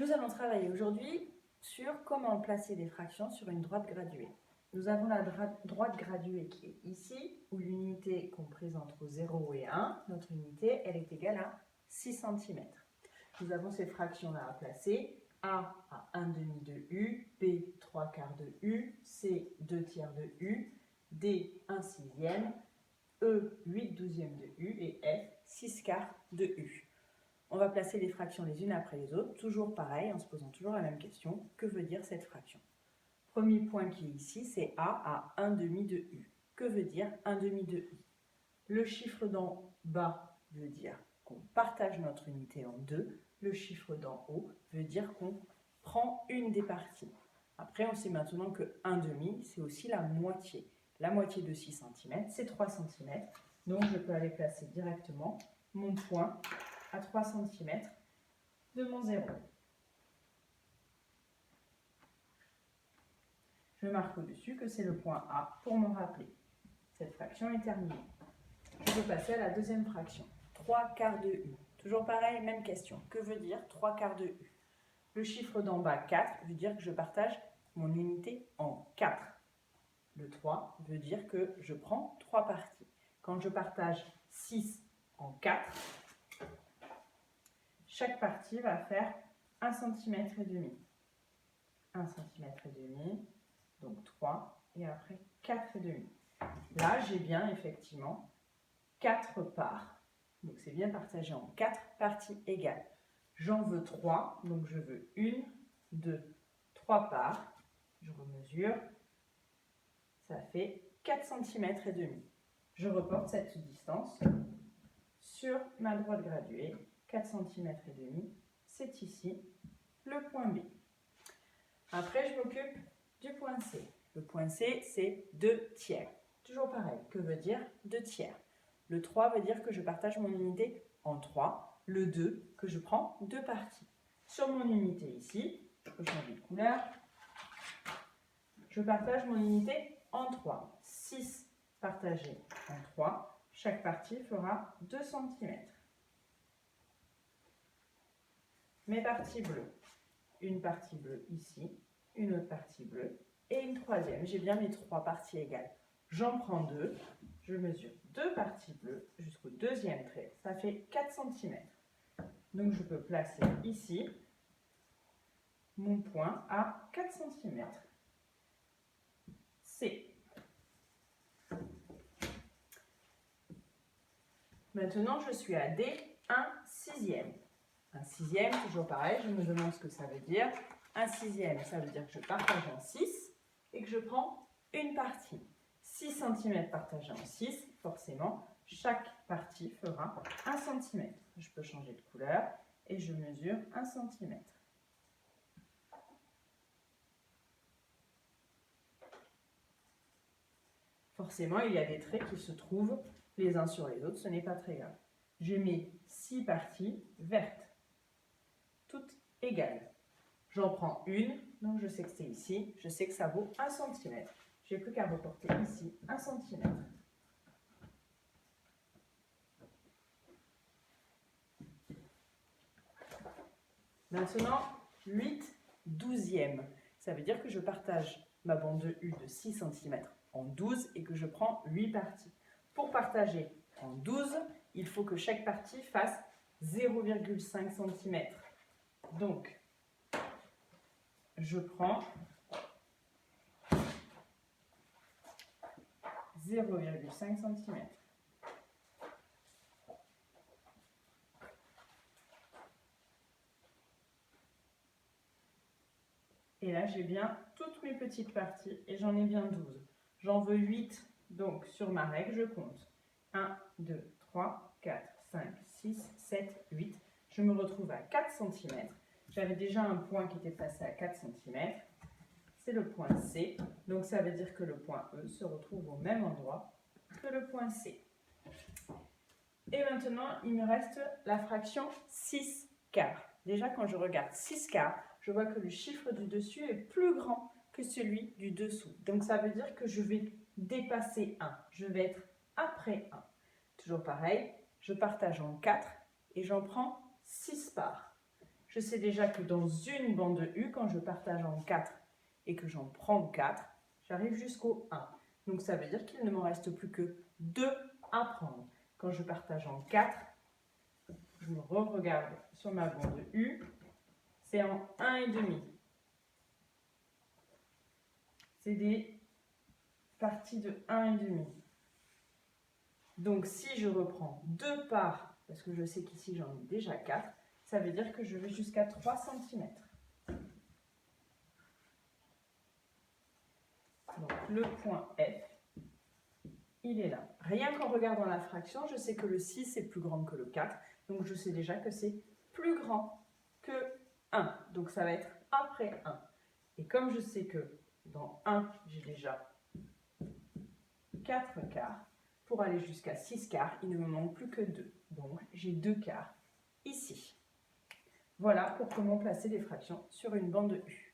Nous allons travailler aujourd'hui sur comment placer des fractions sur une droite graduée. Nous avons la droite graduée qui est ici, où l'unité est comprise entre 0 et 1. Notre unité, elle est égale à 6 cm. Nous avons ces fractions-là à placer. A à 1 demi de U, B 3 quarts de U, C 2 tiers de U, D 1 sixième, E 8 douzièmes de U et F 6 quarts de U. On va placer les fractions les unes après les autres, toujours pareil, en se posant toujours la même question. Que veut dire cette fraction? Premier point qui est ici, c'est A à 1 demi de U. Que veut dire 1 demi de U? Le chiffre d'en bas veut dire qu'on partage notre unité en deux. Le chiffre d'en haut veut dire qu'on prend une des parties. Après, on sait maintenant que 1 demi, c'est aussi la moitié. La moitié de 6 cm, c'est 3 cm. Donc, je peux aller placer directement mon point à 3 cm de mon 0. Je marque au-dessus que c'est le point A pour me rappeler. Cette fraction est terminée. Je peux passer à la deuxième fraction. 3 quarts de U. Toujours pareil, même question. Que veut dire 3 quarts de U? Le chiffre d'en bas, 4, veut dire que je partage mon unité en 4. Le 3 veut dire que je prends 3 parties. Quand je partage 6 en 4, chaque partie va faire 1 cm et demi. 1 cm et demi, donc 3, et après 4 et demi. Là, j'ai bien effectivement 4 parts. Donc, c'est bien partagé en 4 parties égales. J'en veux 3, donc je veux 1, 2, 3 parts. Je remesure. Ça fait 4 cm et demi. Je reporte cette distance sur ma droite graduée. 4 cm et demi, c'est ici le point B. Après, je m'occupe du point C. Le point C, c'est 2 tiers. Toujours pareil, que veut dire 2 tiers? Le 3 veut dire que je partage mon unité en 3. Le 2, que je prends 2 parties. Sur mon unité ici, je peux changer de couleur. Je partage mon unité en 3. 6 partagé en 3. Chaque partie fera 2 cm. Mes parties bleues. Une partie bleue ici, une autre partie bleue et une troisième. J'ai bien mes 3 parties égales. J'en prends 2, je mesure 2 parties bleues jusqu'au deuxième trait. Ça fait 4 cm. Donc je peux placer ici mon point à 4 cm. C. Maintenant, je suis à D, 1 sixième. Un sixième, toujours pareil, je me demande ce que ça veut dire. Un sixième, ça veut dire que je partage en 6 et que je prends une partie. 6 cm partagé en 6, forcément, chaque partie fera 1 cm. Je peux changer de couleur et je mesure 1 cm. Forcément, il y a des traits qui se trouvent les uns sur les autres, ce n'est pas très grave. Je mets 6 parties vertes, toutes égales. J'en prends une, donc je sais que c'est ici, je sais que ça vaut 1 cm. Je n'ai plus qu'à reporter ici 1 cm. Maintenant, 8 douzièmes. Ça veut dire que je partage ma bande de U de 6 cm en 12 et que je prends 8 parties. Pour partager en 12, il faut que chaque partie fasse 0,5 cm. Donc, je prends 0,5 cm. Et là, j'ai bien toutes mes petites parties et j'en ai bien 12. J'en veux 8, donc sur ma règle, je compte. 1, 2, 3, 4, 5, 6, 7, 8. Je me retrouve à 4 cm. J'avais déjà un point qui était placé à 4 cm. C'est le point C. Donc ça veut dire que le point E se retrouve au même endroit que le point C. Et maintenant, il me reste la fraction 6 quarts. Déjà, quand je regarde 6 quarts, je vois que le chiffre du dessus est plus grand que celui du dessous. Donc, ça veut dire que je vais dépasser 1. Je vais être après 1. Toujours pareil, je partage en 4 et j'en prends 6 parts. je sais déjà que dans une bande U, quand je partage en 4 et que j'en prends 4, j'arrive jusqu'au 1. Donc ça veut dire qu'il ne m'en reste plus que 2 à prendre. Quand je partage en 4, je me re-regarde sur ma bande U, c'est en 1,5. C'est des parties de 1,5. Donc si je reprends 2 parts, parce que je sais qu'ici j'en ai déjà 4, ça veut dire que je vais jusqu'à 3 cm. Donc le point F, il est là. Rien qu'en regardant la fraction, je sais que le 6 est plus grand que le 4, donc je sais déjà que c'est plus grand que 1. Donc ça va être après 1. Et comme je sais que dans 1, j'ai déjà 4 quarts, pour aller jusqu'à 6 quarts, il ne me manque plus que 2. Donc j'ai 2 quarts ici. Voilà pour comment placer des fractions sur une bande U.